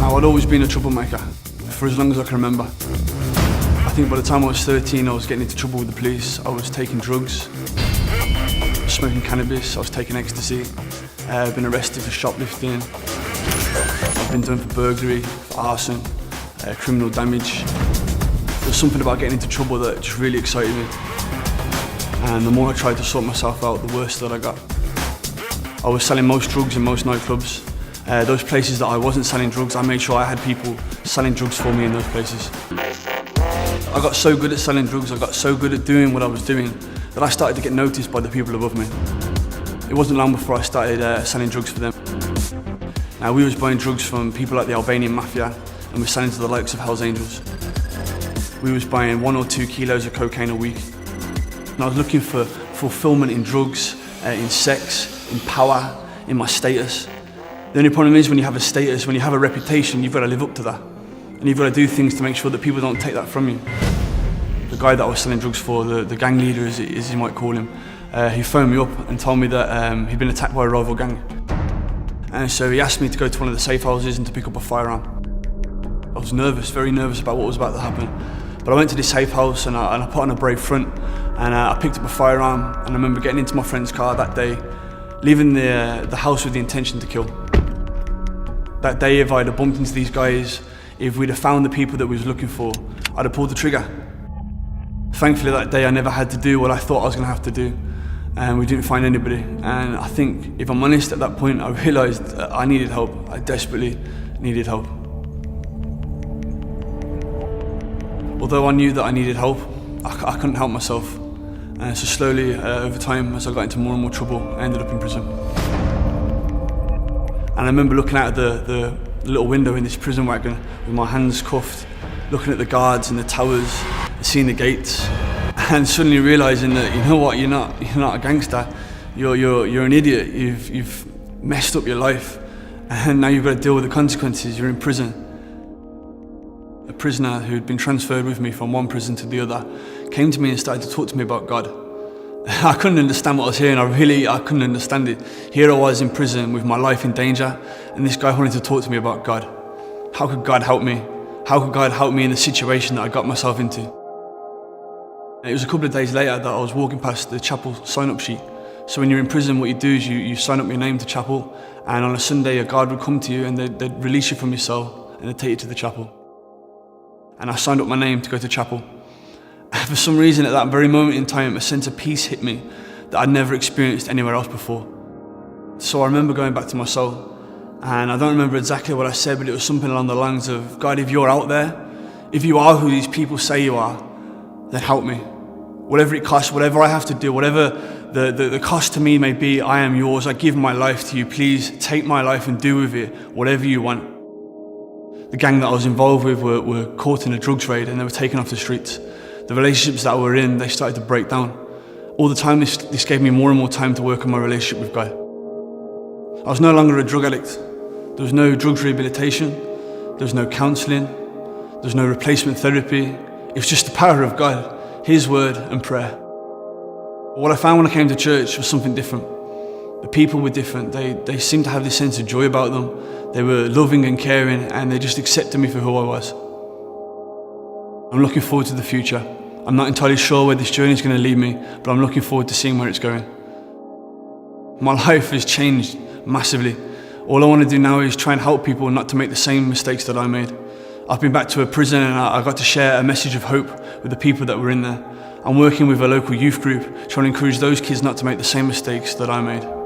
Now, I'd always been a troublemaker for as long as I can remember. I think by the time I was 13, I was getting into trouble with the police. I was taking drugs, smoking cannabis, I was taking ecstasy. I've been arrested for shoplifting. I've been done for burglary, for arson, criminal damage. There was something about getting into trouble that just really excited me. And the more I tried to sort myself out, the worse that I got. I was selling most drugs in most nightclubs. Those places that I wasn't selling drugs, I made sure I had people selling drugs for me in those places. I got so good at selling drugs, I got so good at doing what I was doing, that I started to get noticed by the people above me. It wasn't long before I started selling drugs for them. Now, we was buying drugs from people like the Albanian Mafia, and we're selling to the likes of Hells Angels. We was buying 1 or 2 kilos of cocaine a week. And I was looking for fulfillment in drugs, in sex, in power, in my status. The only problem is when you have a status, when you have a reputation, you've got to live up to that. And you've got to do things to make sure that people don't take that from you. The guy that I was selling drugs for, the gang leader as you might call him, he phoned me up and told me that he'd been attacked by a rival gang. And so he asked me to go to one of the safe houses and to pick up a firearm. I was nervous, very nervous about what was about to happen. But I went to this safe house and I put on a brave front, and I picked up a firearm, and I remember getting into my friend's car that day, leaving the house with the intention to kill. That day, if I'd have bumped into these guys, if we'd have found the people that we was looking for, I'd have pulled the trigger. Thankfully that day I never had to do what I thought I was going to have to do, and we didn't find anybody. And I think, if I'm honest, at that point I realised I needed help. I desperately needed help. Although I knew that I needed help, I couldn't help myself. And so slowly, over time, as I got into more and more trouble, I ended up in prison. And I remember looking out the little window in this prison wagon with my hands cuffed, looking at the guards and the towers, seeing the gates, and suddenly realising that, you know what, you're not a gangster, you're an idiot, you've messed up your life, and now you've got to deal with the consequences. You're in prison. A prisoner who'd been transferred with me from one prison to the other came to me and started to talk to me about God. I couldn't understand what I was hearing. I couldn't understand it. Here I was in prison with my life in danger, and this guy wanted to talk to me about God. How could God help me? How could God help me in the situation that I got myself into? It was a couple of days later that I was walking past the chapel sign-up sheet. So when you're in prison, what you do is you sign up your name to chapel, and on a Sunday a guard would come to you and they'd release you from your cell and they'd take you to the chapel. And I signed up my name to go to chapel. For some reason, at that very moment in time, a sense of peace hit me that I'd never experienced anywhere else before. So I remember going back to my cell, and I don't remember exactly what I said, but it was something along the lines of, God, if you're out there, if you are who these people say you are, then help me. Whatever it costs, whatever I have to do, whatever the cost to me may be, I am yours. I give my life to you. Please take my life and do with it whatever you want. The gang that I was involved with were caught in a drugs raid, and they were taken off the streets. The relationships that we're in, they started to break down. All the time, this gave me more and more time to work on my relationship with God. I was no longer a drug addict. There was no drugs rehabilitation. There was no counselling. There was no replacement therapy. It was just the power of God, His word and prayer. What I found when I came to church was something different. The people were different. They seemed to have this sense of joy about them. They were loving and caring, and they just accepted me for who I was. I'm looking forward to the future. I'm not entirely sure where this journey is going to lead me, but I'm looking forward to seeing where it's going. My life has changed massively. All I want to do now is try and help people not to make the same mistakes that I made. I've been back to a prison, and I got to share a message of hope with the people that were in there. I'm working with a local youth group, trying to encourage those kids not to make the same mistakes that I made.